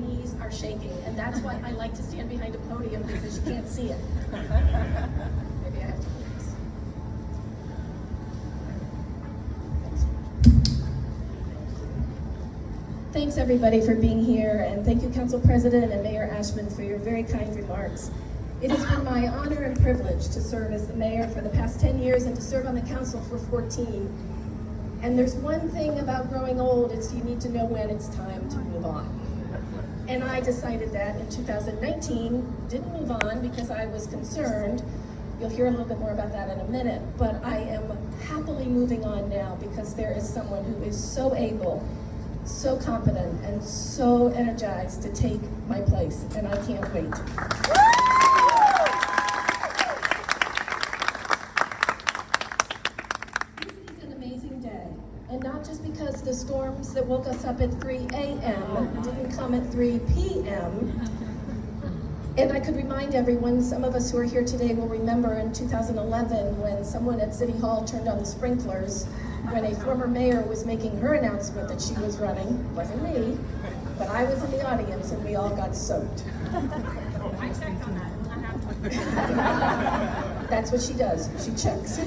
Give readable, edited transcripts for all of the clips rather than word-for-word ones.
knees are shaking, and that's why I like to stand behind a podium, because you can't see it. Maybe I have to do this. Thanks everybody for being here, and thank you Council President and Mayor Ashman for your very kind remarks. It has been my honor and privilege to serve as the mayor for the past 10 years and to serve on the council for 14. And there's one thing about growing old, it's you need to know when it's time to move on. And I decided that in 2019, didn't move on because I was concerned. You'll hear a little bit more about that in a minute, but I am happily moving on now because there is someone who is so able, so competent, and so energized to take my place, and I can't wait. And not just because the storms that woke us up at 3 a.m. didn't come at 3 p.m. And I could remind everyone, some of us who are here today will remember in 2011 when someone at City Hall turned on the sprinklers when a former mayor was making her announcement that she was running. It wasn't me, but I was in the audience and we all got soaked. I checked on that. That's what she does, she checks.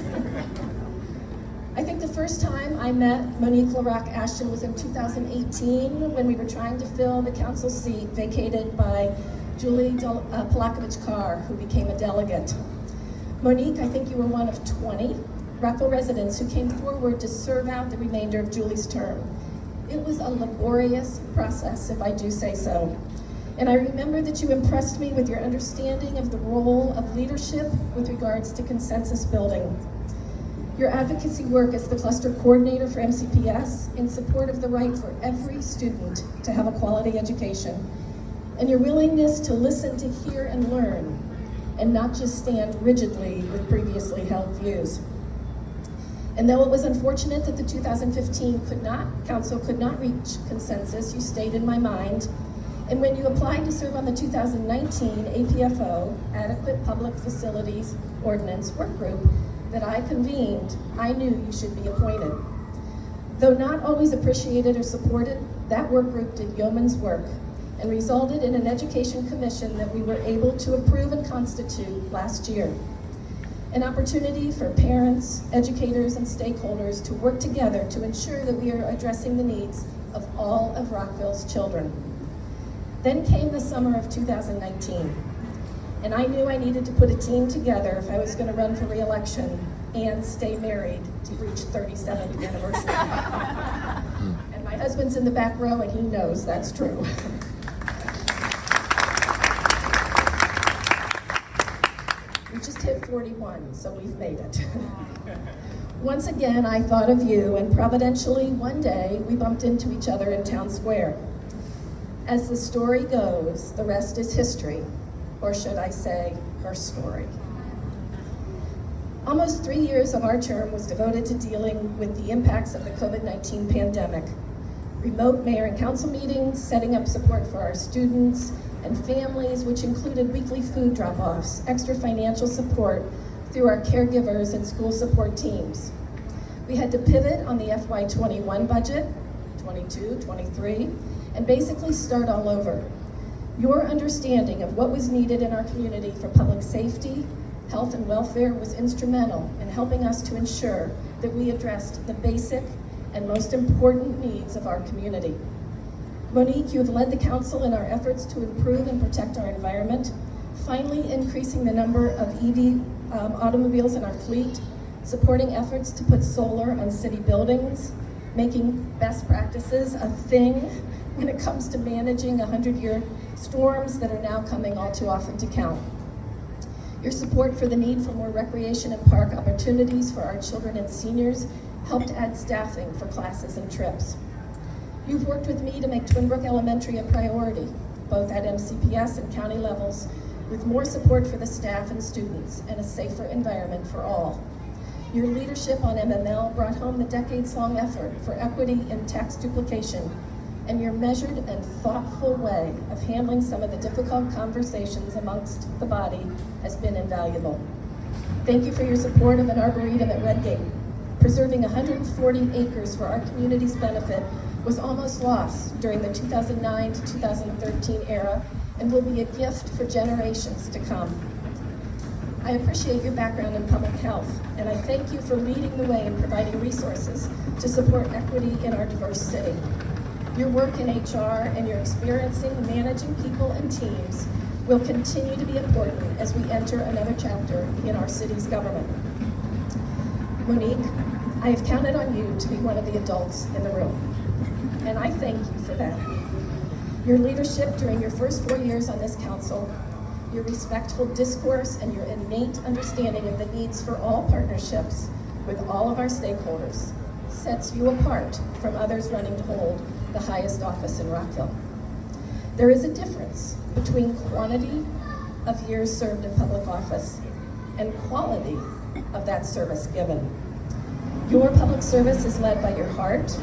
I think the first time I met Monique LaRocque-Ashton was in 2018 when we were trying to fill the council seat vacated by Julie Polakovich-Carr, who became a delegate. Monique, I think you were one of 20 Rockville residents who came forward to serve out the remainder of Julie's term. It was a laborious process, if I do say so. And I remember that you impressed me with your understanding of the role of leadership with regards to consensus building. Your advocacy work as the cluster coordinator for MCPS in support of the right for every student to have a quality education, and your willingness to listen, to hear, and learn, and not just stand rigidly with previously held views. And though it was unfortunate that the 2015 council could not reach consensus, you stayed in my mind. And when you applied to serve on the 2019 APFO, Adequate Public Facilities Ordinance Work Group, that I convened, I knew you should be appointed. Though not always appreciated or supported, that work group did yeoman's work and resulted in an education commission that we were able to approve and constitute last year. An opportunity for parents, educators, and stakeholders to work together to ensure that we are addressing the needs of all of Rockville's children. Then came the summer of 2019. And I knew I needed to put a team together if I was going to run for re-election and stay married to reach 37th anniversary. And my husband's in the back row and he knows that's true. We just hit 41, so we've made it. Once again, I thought of you, and providentially one day we bumped into each other in Town Square. As the story goes, the rest is history. Or should I say, her story. Almost 3 years of our term was devoted to dealing with the impacts of the COVID-19 pandemic. Remote mayor and council meetings, setting up support for our students and families, which included weekly food drop-offs, extra financial support through our caregivers and school support teams. We had to pivot on the FY21 budget, 22, 23, and basically start all over. Your understanding of what was needed in our community for public safety, health, and welfare was instrumental in helping us to ensure that we addressed the basic and most important needs of our community. Monique, you have led the council in our efforts to improve and protect our environment, finally increasing the number of EV automobiles in our fleet, supporting efforts to put solar on city buildings, making best practices a thing when it comes to managing 100-year storms that are now coming all too often to count. Your support for the need for more recreation and park opportunities for our children and seniors helped add staffing for classes and trips. You've worked with me to make Twin Brook Elementary a priority, both at MCPS and county levels, with more support for the staff and students and a safer environment for all. Your leadership on MML brought home the decades-long effort for equity and tax duplication, and your measured and thoughtful way of handling some of the difficult conversations amongst the body has been invaluable. Thank you for your support of an arboretum at Redgate, preserving 140 acres for our community's benefit was almost lost during the 2009 to 2013 era and will be a gift for generations to come. I appreciate your background in public health, and I thank you for leading the way in providing resources to support equity in our diverse city. Your work in HR and your experience in managing people and teams will continue to be important as we enter another chapter in our city's government. Monique, I have counted on you to be one of the adults in the room, and I thank you for that. Your leadership during your first 4 years on this council, your respectful discourse, and your innate understanding of the needs for all partnerships with all of our stakeholders sets you apart from others running to hold the highest office in Rockville. There is a difference between quantity of years served in public office and quality of that service given. Your public service is led by your heart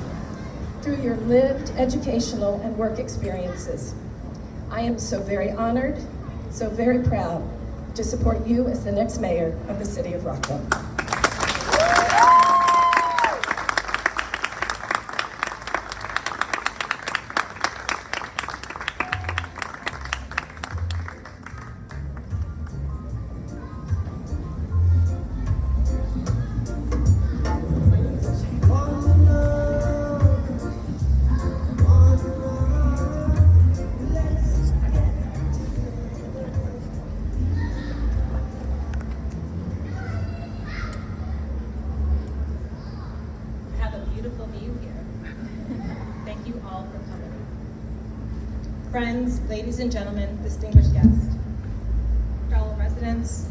through your lived educational and work experiences. I am so very honored, so very proud to support you as the next mayor of the city of Rockville. Beautiful view here. Thank you all for coming. Friends, ladies and gentlemen, distinguished guests, fellow residents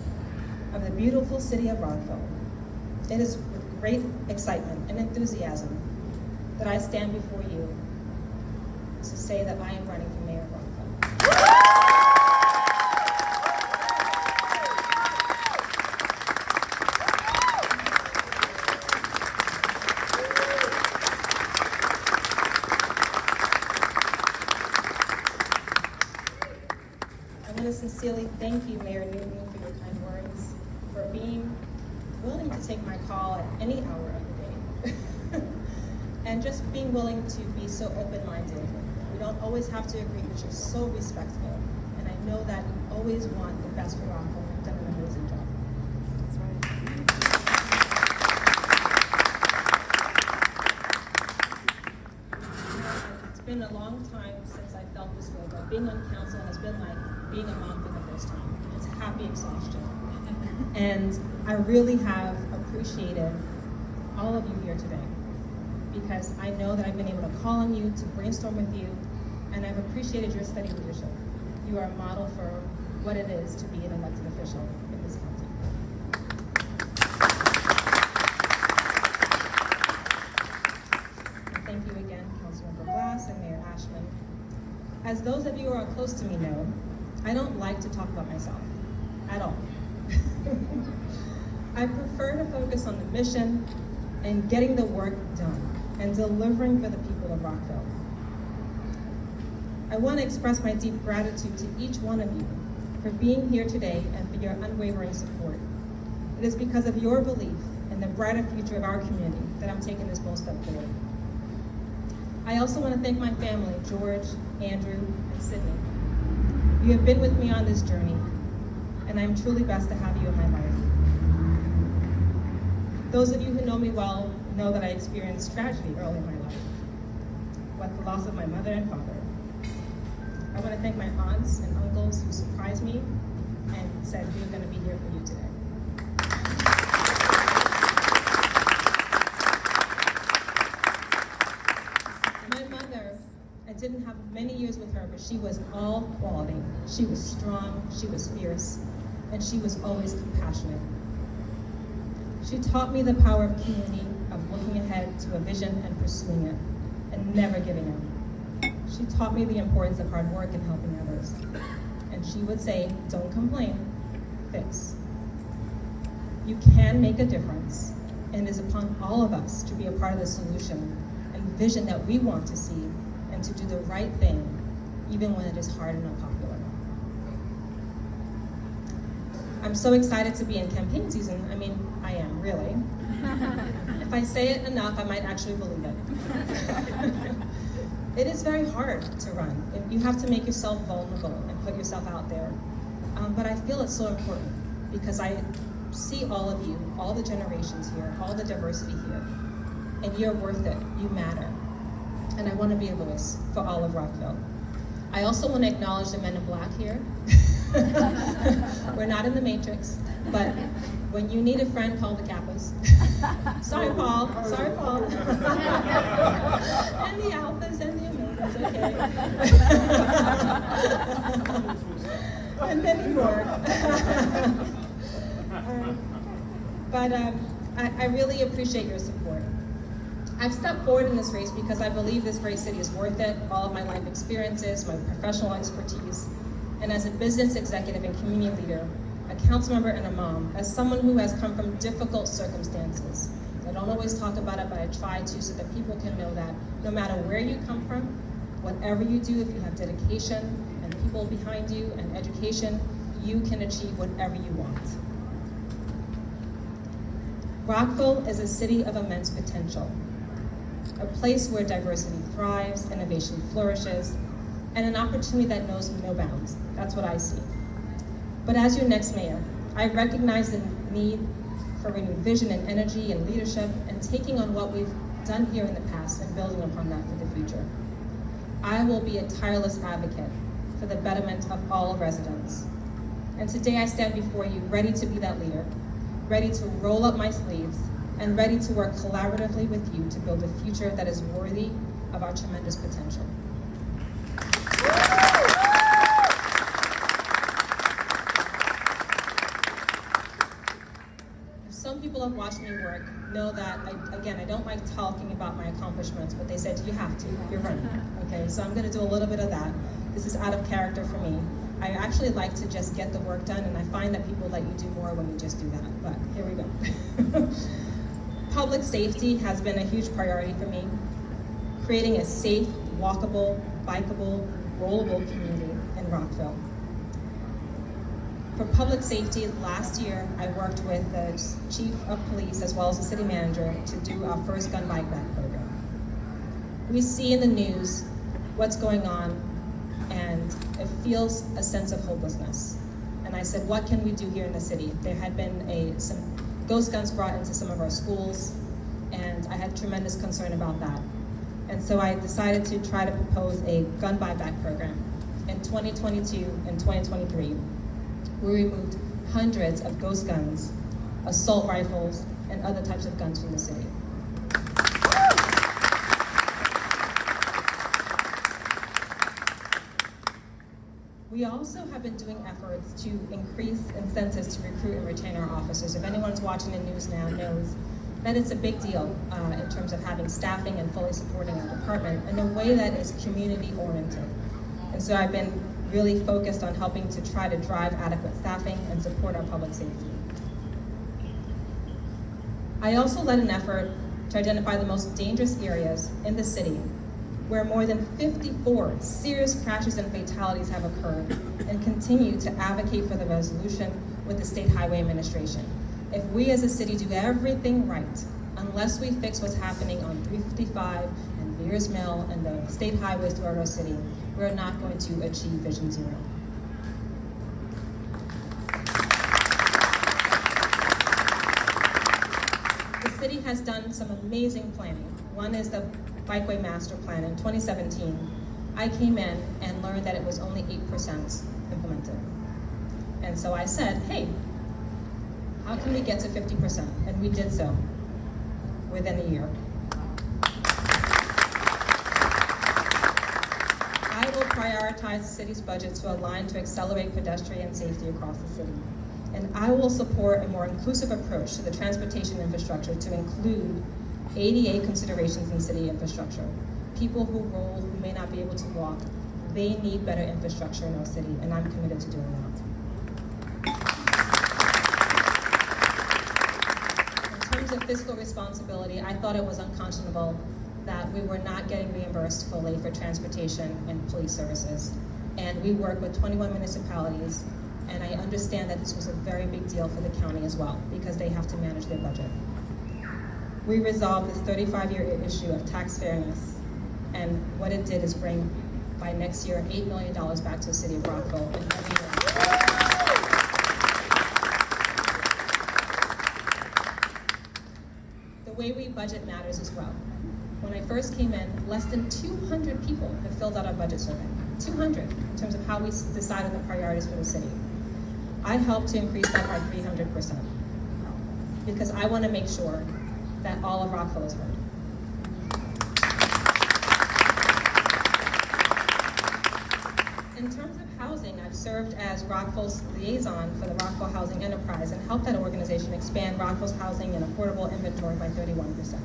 of the beautiful city of Rockville, it is with great excitement and enthusiasm that I stand before you to say that I am running for Mayor of Rockville. I want to sincerely thank you, Mayor Newton, for your kind words, for being willing to take my call at any hour of the day, and just being willing to be so open-minded. We don't always have to agree, but you're so respectful, and I know that you always want the best for Rockville. You've done an amazing job. That's right. It's been a long time since I felt this way, but being on council has been like being a mom for the first time. It's happy exhaustion. And I really have appreciated all of you here today, because I know that I've been able to call on you to brainstorm with you, and I've appreciated your steady leadership. You are a model for what it is to be an elected official in this county. And thank you again, Councilmember Glass and Mayor Ashman. As those of you who are close to me know, I don't like to talk about myself at all. I prefer to focus on the mission and getting the work done and delivering for the people of Rockville. I want to express my deep gratitude to each one of you for being here today and for your unwavering support. It is because of your belief in the brighter future of our community that I'm taking this bold step forward. I also want to thank my family, George, Andrew, and Sydney. You have been with me on this journey, and I'm truly blessed to have you in my life. Those of you who know me well know that I experienced tragedy early in my life, like the loss of my mother and father. I want to thank my aunts and uncles who surprised me and said, we're going to be here for you today. My mother, I didn't have many years with her, but she was all quality. She was strong, she was fierce, and she was always compassionate. She taught me the power of community, of looking ahead to a vision and pursuing it, and never giving up. She taught me the importance of hard work and helping others. And she would say, don't complain, fix. You can make a difference, and it is upon all of us to be a part of the solution and vision that we want to see, and to do the right thing, even when it is hard and unpopular. I'm so excited to be in campaign season. I mean, I am, really. If I say it enough, I might actually believe it. It is very hard to run. You have to make yourself vulnerable and put yourself out there. But I feel it's so important because I see all of you, all the generations here, all the diversity here, and you're worth it, you matter. And I want to be a voice for all of Rockville. I also want to acknowledge the men in black here. We're not in the Matrix, but when you need a friend, call the Kappas. Sorry, Paul. Sorry, Paul. And the Alphas and the Omegas, okay. And many more. But I really appreciate your support. I've stepped forward in this race because I believe this great city is worth it, all of my life experiences, my professional expertise, and as a business executive and community leader, a council member and a mom, as someone who has come from difficult circumstances. I don't always talk about it, but I try to so that people can know that no matter where you come from, whatever you do, if you have dedication and people behind you and education, you can achieve whatever you want. Rockville is a city of immense potential, a place where diversity thrives, innovation flourishes, and an opportunity that knows no bounds. That's what I see. But as your next mayor, I recognize the need for renewed vision and energy and leadership and taking on what we've done here in the past and building upon that for the future. I will be a tireless advocate for the betterment of all residents. And today I stand before you ready to be that leader, ready to roll up my sleeves, and ready to work collaboratively with you to build a future that is worthy of our tremendous potential. Some people have watched me work know that, I don't like talking about my accomplishments, but they said, you have to, you're running. Okay, so I'm gonna do a little bit of that. This is out of character for me. I actually like to just get the work done, and I find that people let you do more when you just do that, but here we go. Public safety has been a huge priority for me. Creating a safe, walkable, bikeable, rollable community in Rockville. For public safety, last year I worked with the chief of police as well as the city manager to do our first gun bike back program. We see in the news what's going on, and it feels a sense of hopelessness. And I said, what can we do here in the city? There had been some ghost guns brought into some of our schools, and I had tremendous concern about that. And so I decided to try to propose a gun buyback program. In 2022 and 2023, we removed hundreds of ghost guns, assault rifles, and other types of guns from the city. We also have been doing efforts to increase incentives to recruit and retain our officers. If anyone's watching the news now knows that it's a big deal in terms of having staffing and fully supporting our department in a way that is community-oriented. And so I've been really focused on helping to try to drive adequate staffing and support our public safety. I also led an effort to identify the most dangerous areas in the city where more than 54 serious crashes and fatalities have occurred, and continue to advocate for the resolution with the State Highway Administration. If we as a city do everything right, unless we fix what's happening on 355 and Veers Mill and the state highways throughout our city, we're not going to achieve Vision Zero. The city has done some amazing planning. One is the Bikeway Master Plan. In 2017, I came in and learned that it was only 8% implemented. And so I said, hey, how can we get to 50%? And we did so within a year. I will prioritize the city's budget to align to accelerate pedestrian safety across the city. And I will support a more inclusive approach to the transportation infrastructure to include ADA considerations in city infrastructure. People who roll, who may not be able to walk, they need better infrastructure in our city, and I'm committed to doing that. In terms of fiscal responsibility, I thought it was unconscionable that we were not getting reimbursed fully for transportation and police services. And we work with 21 municipalities, and I understand that this was a very big deal for the county as well, because they have to manage their budget. We resolved this 35-year issue of tax fairness And what it did is bring, by next year, $8 million back to the city of Rockville. And every year. The way we budget matters as well. When I first came in, less than 200 people have filled out our budget survey. 200 in terms of how we decide on the priorities for the city. I helped to increase that by 300% because I want to make sure that all of Rockville is heard. In terms of housing, I've served as Rockville's liaison for the Rockville Housing Enterprise and helped that organization expand Rockville's housing and affordable inventory by 31%.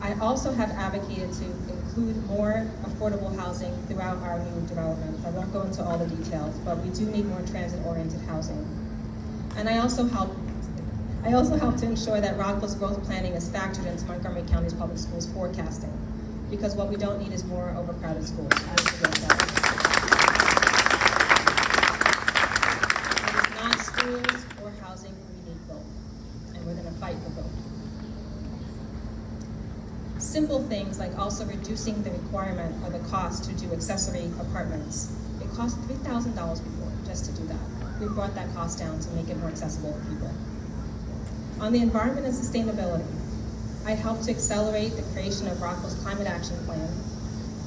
I also have advocated to include more affordable housing throughout our new developments. I won't go into all the details, but we do need more transit-oriented housing. And I also help to ensure that Rockville's growth planning is factored into Montgomery County's public schools forecasting, because what we don't need is more overcrowded schools. It is not schools or housing, we need both, and we're gonna fight for both. Simple things like also reducing the requirement or the cost to do accessory apartments. It cost $3,000 before just to do that. We brought that cost down to make it more accessible for people. On the environment and sustainability, I helped to accelerate the creation of Rockville's Climate Action Plan.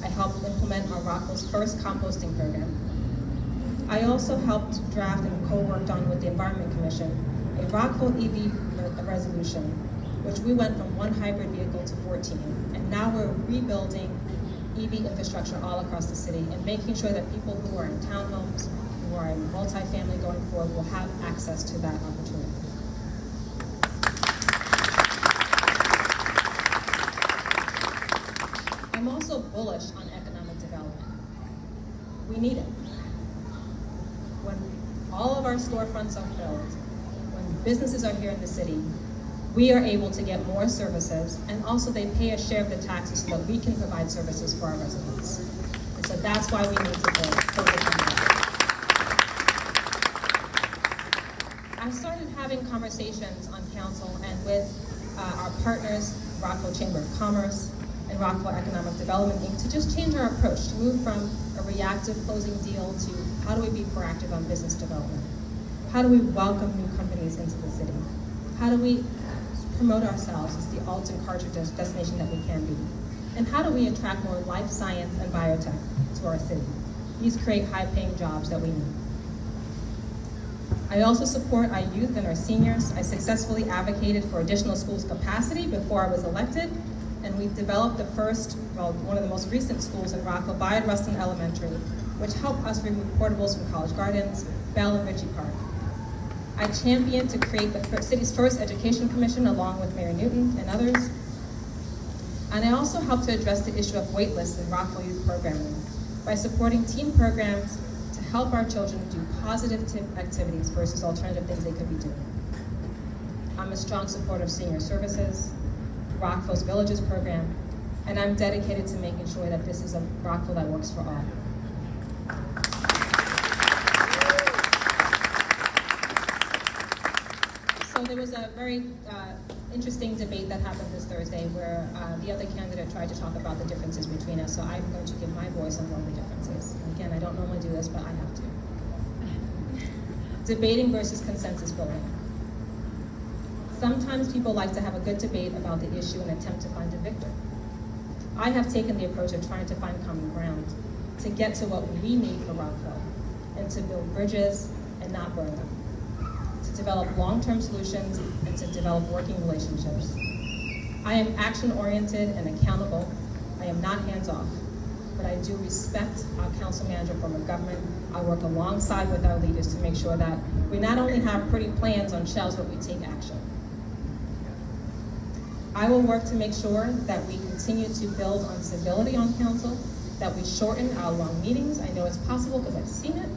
I helped implement our Rockville's first composting program. I also helped draft and co-worked on with the Environment Commission a Rockville EV resolution, which we went from 1 hybrid vehicle to 14. And now we're rebuilding EV infrastructure all across the city and making sure that people who are in townhomes, who are in multifamily going forward will have access to that opportunity. I'm also bullish on economic development. We need it. When all of our storefronts are filled, when businesses are here in the city, we are able to get more services, and also they pay a share of the taxes so that we can provide services for our residents. And so that's why we need to focus on that. I've started having conversations on council and with our partners, Rockville Chamber of Commerce and Rockville Economic Development Inc., to just change our approach, to move from a reactive closing deal to how do we be proactive on business development? How do we welcome new companies into the city? How do we promote ourselves as the alt and culture destination that we can be? And how do we attract more life science and biotech to our city? These create high-paying jobs that we need. I also support our youth and our seniors. I successfully advocated for additional schools capacity before I was elected, and we've developed the first, one of the most recent schools in Rockville, Bayard Rustin Elementary, which helped us remove portables from College Gardens, Bell, and Ritchie Park. I championed to create the city's first education commission along with Mayor Newton and others. And I also helped to address the issue of waitlists in Rockville youth programming by supporting team programs to help our children do positive activities versus alternative things they could be doing. I'm a strong supporter of senior services, Rockville's Villages program, and I'm dedicated to making sure that this is a Rockville that works for all. There was a very interesting debate that happened this Thursday where the other candidate tried to talk about the differences between us, so I'm going to give my voice on one of the differences. And again, I don't normally do this, but I have to. Debating versus consensus building. Sometimes people like to have a good debate about the issue and attempt to find a victor. I have taken the approach of trying to find common ground to get to what we need for Rockville and to build bridges and not burn them. To develop long-term solutions and to develop working relationships. I am action-oriented and accountable. I am not hands-off, but I do respect our council manager form of government. I work alongside with our leaders to make sure that we not only have pretty plans on shelves, but we take action. I will work to make sure that we continue to build on civility on council, that we shorten our long meetings. I know it's possible because I've seen it.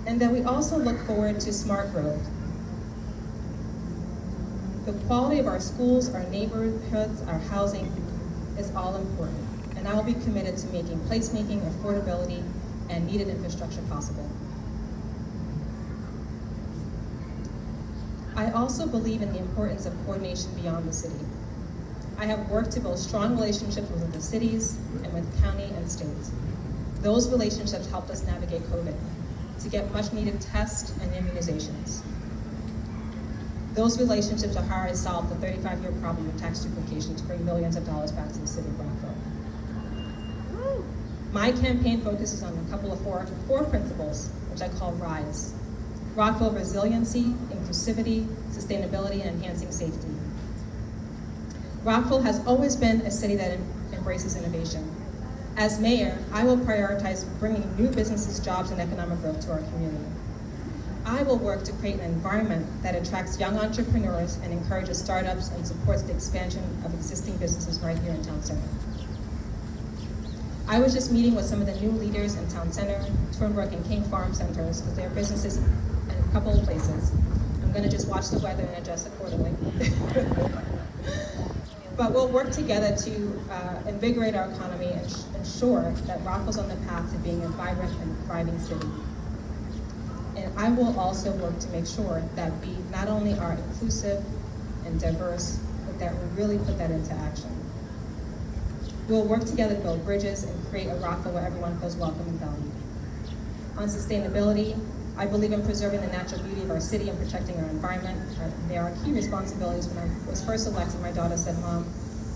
And that we also look forward to smart growth. The quality of our schools, our neighborhoods, our housing is all important. And I will be committed to making placemaking, affordability, and needed infrastructure possible. I also believe in the importance of coordination beyond the city. I have worked to build strong relationships with the cities and with county and state. Those relationships helped us navigate COVID, to get much needed tests and immunizations. Those relationships are how I solved the 35-year problem of tax duplication to bring millions of dollars back to the city of Rockville. My campaign focuses on a couple of four principles, which I call RISE. Rockville resiliency, inclusivity, sustainability, and enhancing safety. Rockville has always been a city that embraces innovation. As mayor, I will prioritize bringing new businesses, jobs, and economic growth to our community. I will work to create an environment that attracts young entrepreneurs and encourages startups and supports the expansion of existing businesses right here in Town Center. I was just meeting with some of the new leaders in Town Center, Twinbrook, and King Farm centers with their businesses in a couple of places. I'm going to just watch the weather and adjust accordingly. But we'll work together to invigorate our economy and ensure that Rockville's on the path to being a vibrant and thriving city. And I will also work to make sure that we not only are inclusive and diverse, but that we really put that into action. We'll work together to build bridges and create a Rockville where everyone feels welcome and valued. On sustainability, I believe in preserving the natural beauty of our city and protecting our environment. They are key responsibilities. When I was first elected, my daughter said, "Mom,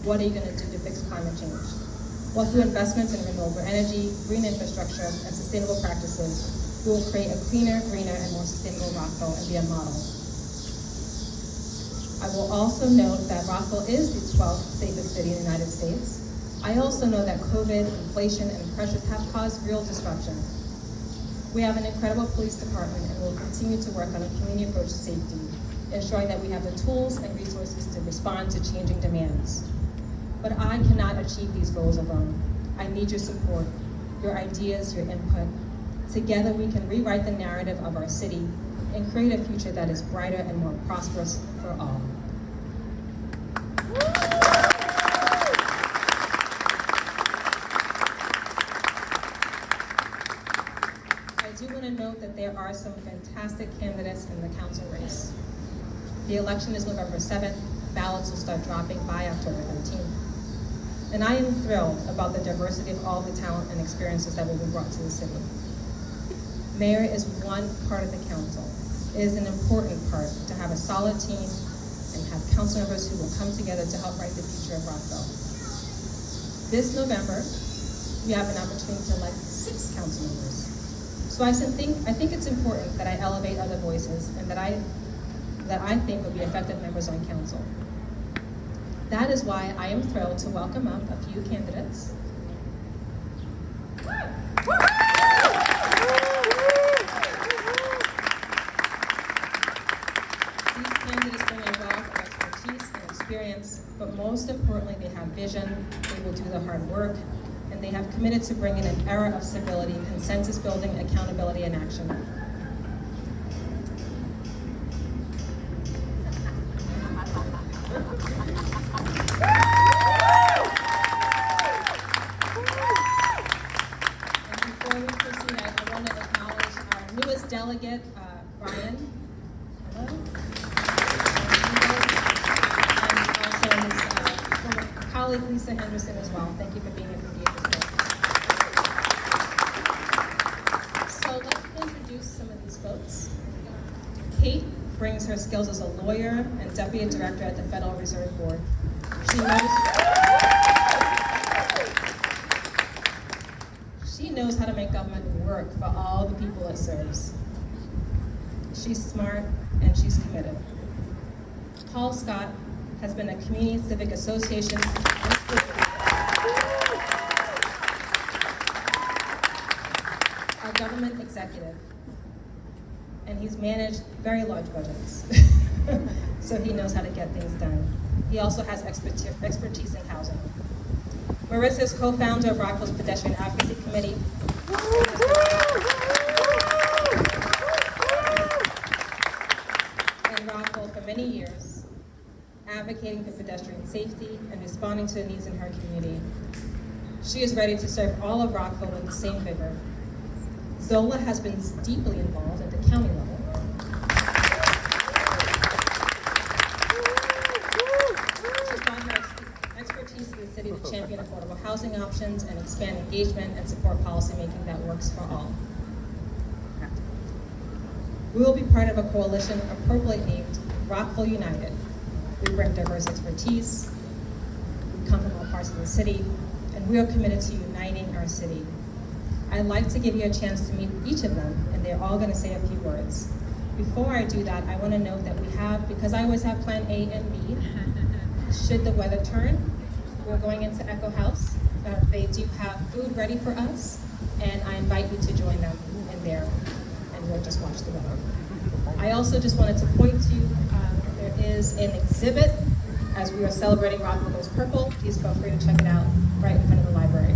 what are you going to do to fix climate change?" Well, through investments in renewable energy, green infrastructure, and sustainable practices, we will create a cleaner, greener, and more sustainable Rockville and be a model. I will also note that Rockville is the 12th safest city in the United States. I also know that COVID, inflation, and pressures have caused real disruptions. We have an incredible police department and will continue to work on a community approach to safety, ensuring that we have the tools and resources to respond to changing demands. But I cannot achieve these goals alone. I need your support, your ideas, your input. Together we can rewrite the narrative of our city and create a future that is brighter and more prosperous for all. I do want to note that there are some fantastic candidates in the council race. The election is November 7th. Ballots will start dropping by October 13th. And I am thrilled about the diversity of all the talent and experiences that will be brought to the city. Mayor is one part of the council. It is an important part to have a solid team and have council members who will come together to help write the future of Rockville. This November, we have an opportunity to elect 6 council members. So I think it's important that I elevate other voices and that I think will be effective members on council. That is why I am thrilled to welcome up a few candidates. These candidates bring a wealth of expertise and experience, but most importantly, they have vision, they will do the hard work, and they have committed to bringing an era of civility, consensus building, accountability, and action. And before we proceed, I want to acknowledge our newest delegate, Brian. Hello. And also his former colleague, Lisa Henderson, as well. Thank you for being here for the So let's introduce some of these folks. Kate brings her skills as a lawyer and deputy director at the Federal Reserve Board. She knows how to make government work for all the people it serves. She's smart and she's committed. Paul Scott has been a community civic association our government executive, and he's managed very large budgets, so he knows how to get things done. He also has expertise in housing. Marissa is co-founder of Rockville's Pedestrian Advocacy Committee. In Rockville for many years, advocating for pedestrian safety and responding to the needs in her community. She is ready to serve all of Rockville with the same vigor. Zola has been deeply involved at the county level. She's brought her city to champion affordable housing options and expand engagement and support policymaking that works for all. We will be part of a coalition appropriately named Rockville United. We bring diverse expertise, we come from all parts of the city, and we are committed to uniting our city. I'd like to give you a chance to meet each of them, and they're all going to say a few words. Before I do that, I want to note that we have, because I always have plan A and B, should the weather turn, we're going into Echo House. They do have food ready for us, and I invite you to join them in there, and we'll just watch the weather. I also just wanted to point to, there is an exhibit as we are celebrating Rockville Goes Purple. Please feel free to check it out right in front of the library.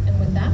And with that,